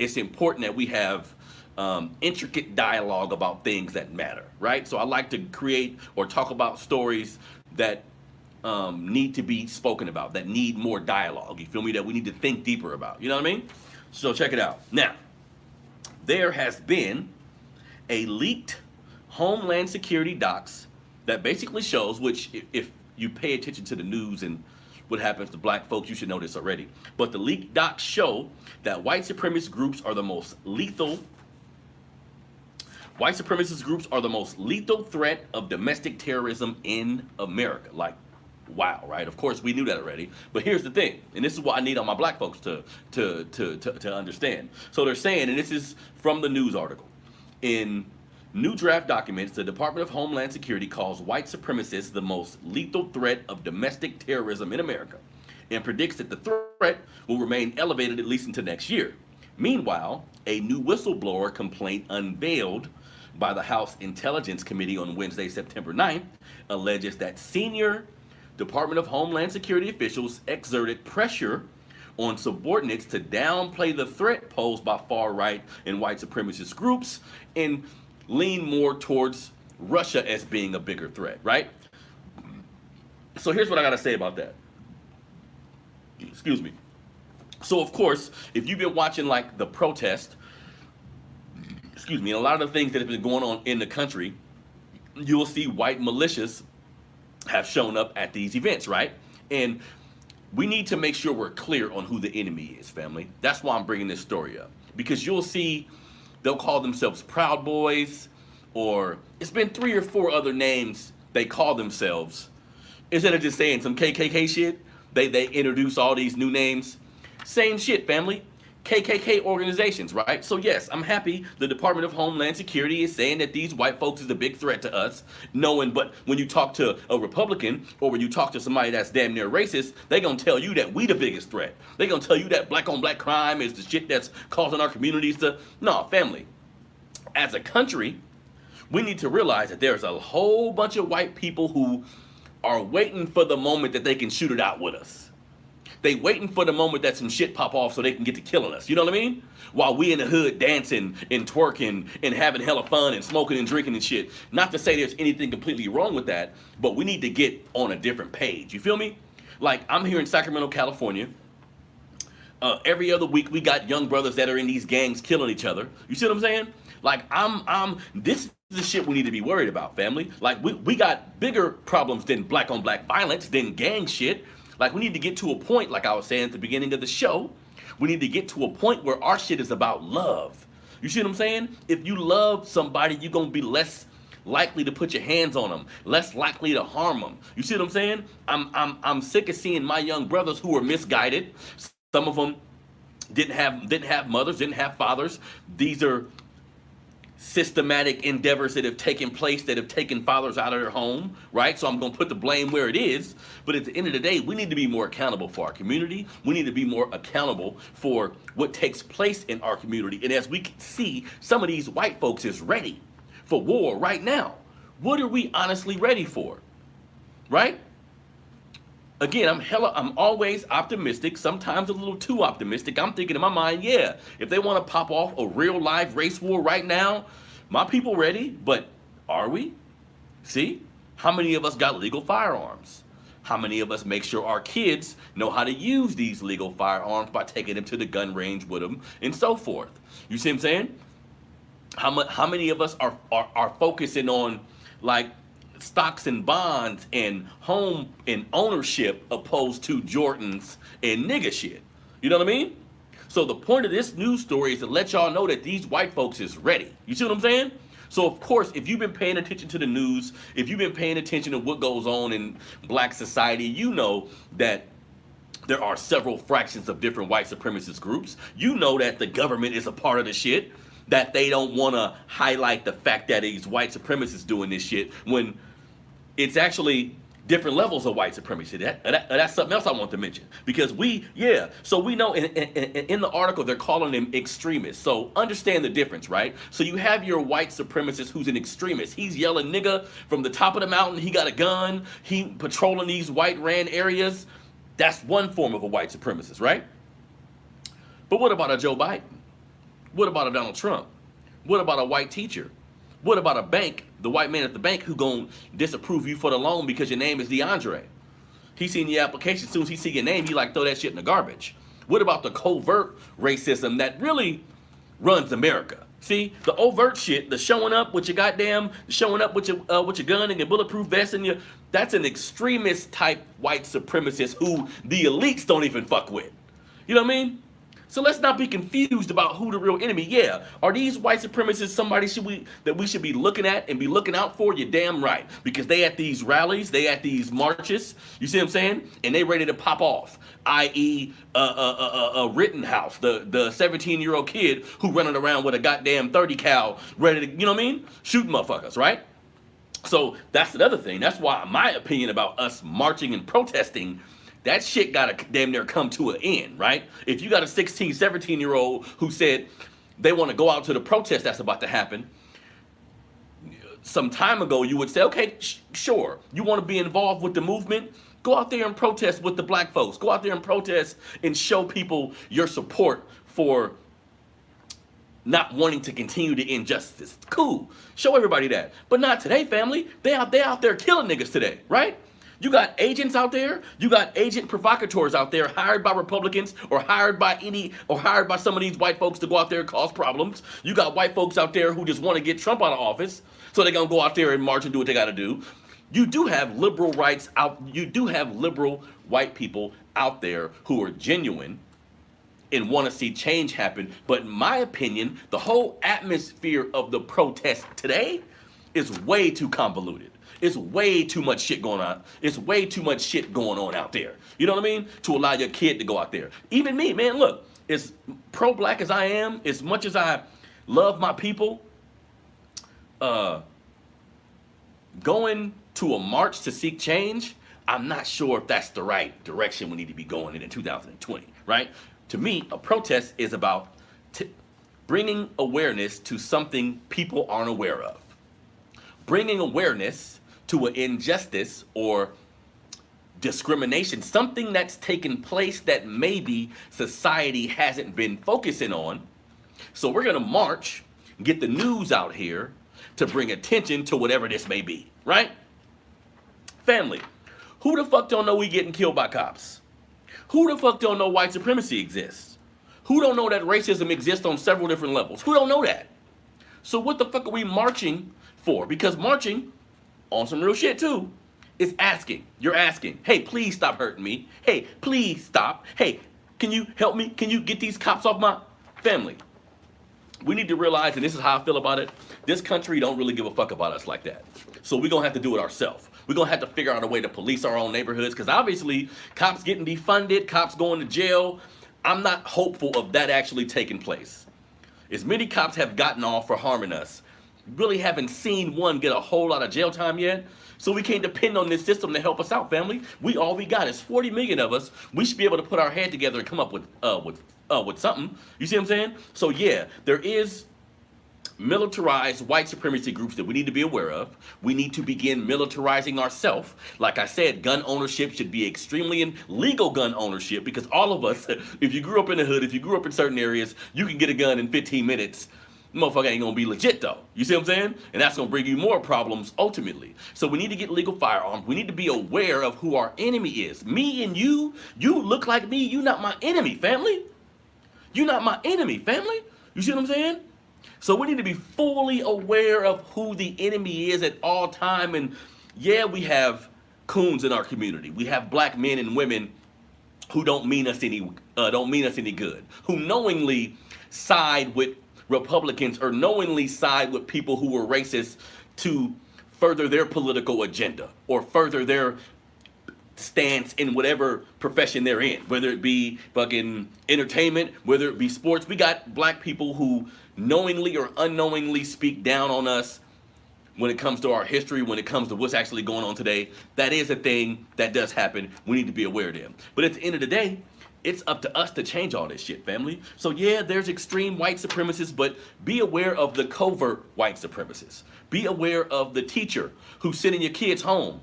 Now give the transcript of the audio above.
it's important that we have intricate dialogue about things that matter, right? So I like to create or talk about stories that need to be spoken about, that need more dialogue. You feel me? That we need to think deeper about. You know what I mean? So check it out. Now, there has been a leaked Homeland Security docs that basically shows, which if you pay attention to the news and what happens to black folks, you should know this already. But the leaked docs show that white supremacist groups are the most lethal. White supremacist groups are the most lethal threat of domestic terrorism in America. Like, wow, right? Of course, we knew that already. But here's the thing, and this is what I need on my black folks to understand. So they're saying, and this is from the news article, in new draft documents, the Department of Homeland Security calls white supremacists the most lethal threat of domestic terrorism in America and predicts that the threat will remain elevated at least into next year. Meanwhile, a new whistleblower complaint unveiled by the House Intelligence Committee on Wednesday, September 9th, alleges that senior Department of Homeland Security officials exerted pressure on subordinates to downplay the threat posed by far-right and white supremacist groups and lean more towards Russia as being a bigger threat, right? So here's what I gotta say about that. Excuse me. So of course, if you've been watching like the protest, excuse me, and a lot of the things that have been going on in the country, you will see white militias have shown up at these events, right? And we need to make sure we're clear on who the enemy is, family. That's why I'm bringing this story up. Because you'll see they'll call themselves Proud Boys, or it's been 3 or 4 other names they call themselves. Instead of just saying some KKK shit, they introduce all these new names. Same shit, family. KKK organizations, right? So yes, I'm happy the Department of Homeland Security is saying that these white folks is a big threat to us, knowing, but when you talk to a Republican or when you talk to somebody that's damn near racist, they gonna tell you that we the biggest threat. They gonna tell you that black on black crime is the shit that's causing our communities to, no, family. As a country, we need to realize that there's a whole bunch of white people who are waiting for the moment that they can shoot it out with us. They waiting for the moment that some shit pop off so they can get to killing us. You know what I mean? While we in the hood dancing and twerking and having hella fun and smoking and drinking and shit. Not to say there's anything completely wrong with that, but we need to get on a different page. You feel me? Like, I'm here in Sacramento, California. Every other week we got young brothers that are in these gangs killing each other. You see what I'm saying? Like, this is the shit we need to be worried about, family. Like, we got bigger problems than black on black violence, than gang shit. Like, we need to get to a point, like I was saying at the beginning of the show, we need to get to a point where our shit is about love. You see what I'm saying? If you love somebody, you're going to be less likely to put your hands on them, less likely to harm them. You see what I'm saying? I'm sick of seeing my young brothers who are misguided. Some of them didn't have mothers, didn't have fathers. These are systematic endeavors that have taken place that have taken fathers out of their home, right? So I'm going to put the blame where it is. But at the end of the day, we need to be more accountable for our community. We need to be more accountable for what takes place in our community. And as we can see, some of these white folks is ready for war right now. What are we honestly ready for? Right? Again, I'm always optimistic, sometimes a little too optimistic. I'm thinking in my mind, yeah, if they want to pop off a real live race war right now, my people ready, but are we? See? How many of us got legal firearms? How many of us make sure our kids know how to use these legal firearms by taking them to the gun range with them and so forth? You see what I'm saying? How many of us are focusing on, like, stocks and bonds and home and ownership opposed to Jordans and nigga shit? You know what I mean? So the point of this news story is to let y'all know that these white folks is ready. You see what I'm saying? So of course, if you've been paying attention to the news, if you've been paying attention to what goes on in black society, you know that there are several fractions of different white supremacist groups. You know that the government is a part of the shit, that they don't want to highlight the fact that these white supremacists doing this shit when it's actually different levels of white supremacy. That's something else I want to mention. Because so we know in the article they're calling them extremists. So understand the difference, right? So you have your white supremacist who's an extremist. He's yelling nigga from the top of the mountain. He got a gun. He patrolling these white ran areas. That's one form of a white supremacist, right? But what about a Joe Biden? What about a Donald Trump? What about a white teacher? What about a bank, the white man at the bank who gonna disapprove you for the loan because your name is DeAndre? He seen your application, as soon as he see your name, he like throw that shit in the garbage. What about the covert racism that really runs America? See, the overt shit, the showing up with your gun and your bulletproof vest and that's an extremist type white supremacist who the elites don't even fuck with. You know what I mean? So let's not be confused about who the real enemy. Yeah, are these white supremacists somebody that we should be looking at and be looking out for? You're damn right, because they at these rallies, they at these marches. You see what I'm saying? And they ready to pop off. I.e., Rittenhouse, the 17-year-old kid who running around with a goddamn 30 cal, ready to, you know what I mean? Shoot motherfuckers, right? So that's another thing. That's why my opinion about us marching and protesting, that shit gotta damn near come to an end, right? If you got a 16, 17-year-old who said they want to go out to the protest that's about to happen, some time ago you would say, okay, sure. You want to be involved with the movement? Go out there and protest with the black folks. Go out there and protest and show people your support for not wanting to continue the injustice. Cool. Show everybody that. But not today, family. They out there killing niggas today, right? You got agents out there. You got agent provocateurs out there hired by Republicans or hired by some of these white folks to go out there and cause problems. You got white folks out there who just want to get Trump out of office, so they're going to go out there and march and do what they got to do. You do have liberal rights out. You do have liberal white people out there who are genuine and want to see change happen. But in my opinion, the whole atmosphere of the protest today is way too convoluted. It's way too much shit going on. It's way too much shit going on out there. You know what I mean? To allow your kid to go out there. Even me, man, look, as pro-black as I am, as much as I love my people, going to a march to seek change, I'm not sure if that's the right direction we need to be going in 2020, right? To me, a protest is about bringing awareness to something people aren't aware of. Bringing awareness to an injustice or discrimination, something that's taken place that maybe society hasn't been focusing on. So we're going to march, get the news out here to bring attention to whatever this may be, right? Family, who the fuck don't know we getting killed by cops? Who the fuck don't know white supremacy exists? Who don't know that racism exists on several different levels? Who don't know that? So what the fuck are we marching for? Because marching, on some real shit too, is asking. You're asking, hey, please stop hurting me. Hey, please stop. Hey, can you help me? Can you get these cops off my family? We need to realize, and this is how I feel about it, this country don't really give a fuck about us like that. So we're going to have to do it ourselves. We're going to have to figure out a way to police our own neighborhoods, because obviously cops getting defunded, cops going to jail. I'm not hopeful of that actually taking place. As many cops have gotten off for harming us, really haven't seen one get a whole lot of jail time yet. So we can't depend on this system to help us out, family. All we got is 40 million of us. We should be able to put our head together and come up with something. You see what I'm saying? So yeah, there is militarized white supremacy groups that we need to be aware of. We need to begin militarizing ourselves. Like I said, gun ownership should be extremely legal gun ownership, because all of us, if you grew up in the hood, if you grew up in certain areas, you can get a gun in 15 minutes. Motherfucker ain't gonna be legit though. You see what I'm saying? And that's gonna bring you more problems ultimately. So we need to get legal firearms. We need to be aware of who our enemy is. Me and you look like me. You not my enemy, family. You not my enemy, family. You see what I'm saying? So we need to be fully aware of who the enemy is at all time. And yeah, we have coons in our community. We have black men and women who don't mean us any good, who knowingly side with Republicans or knowingly side with people who are racist to further their political agenda or further their stance in whatever profession they're in, whether it be fucking entertainment, whether it be sports. We got black people who knowingly or unknowingly speak down on us when it comes to our history, when it comes to what's actually going on today. That is a thing that does happen. We need to be aware of them. But at the end of the day, it's up to us to change all this shit, family. So yeah, there's extreme white supremacists, but be aware of the covert white supremacists. Be aware of the teacher who's sending your kids home